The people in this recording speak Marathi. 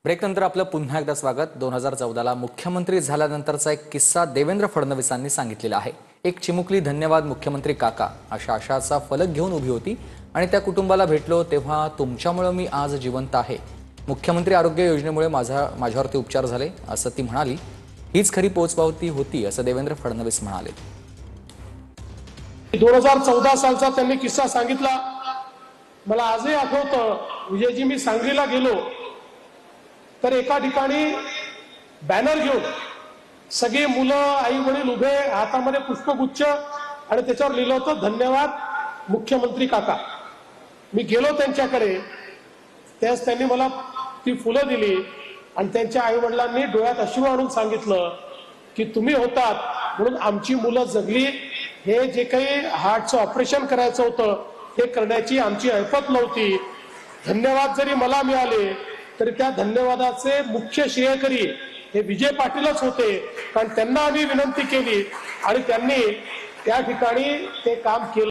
ब्रेकनंतर आपलं पुन्हा एकदा स्वागत। 2014ला मुख्यमंत्री झाल्यानंतरचा एक किस्सा देवेंद्र फडणवीसांनी सांगितलेला आहे। एक चिमुकली धन्यवाद मुख्यमंत्री काका अशा आशाचा फलक घेऊन उभी होती आणि त्या कुटुंबाला भेटलो तेव्हा तुमच्यामुळे मी आज जिवंत आहे। मुख्यमंत्री आरोग्य योजनेमुळे माझ्यावरती उपचार झाले असं ती म्हणाली। हीच खरी पोचपावती होती असं देवेंद्र फडणवीस म्हणाले। 2014 सालचा त्यांनी किस्सा सांगितला। मला आजही आठवतं, विजयजी मी सांगलीला गेलो तर एका ठिकाणी बॅनर घेऊन सगळे मुलं आई वडील उभे, हातामध्ये पुष्पगुच्छ आणि त्याच्यावर लिहिलं होतं धन्यवाद मुख्यमंत्री काका। मी गेलो त्यांच्याकडे, त्यास त्यांनी मला ती फुलं दिली आणि त्यांच्या आई वडिलांनी डोळ्यात अश्रू आणून सांगितलं की तुम्ही होतात म्हणून आमची मुलं जगली। हे जे काही हार्टचं ऑपरेशन करायचं होतं हे करण्याची आमची ऐपत नव्हती। धन्यवाद जरी मला मिळाले तरी त्या धन्यवादाचे मुख्य श्रेयकरी हे विजय पाटीलच होते, कारण त्यांना आम्ही विनंती केली आणि त्यांनी त्या ठिकाणी ते काम केलं।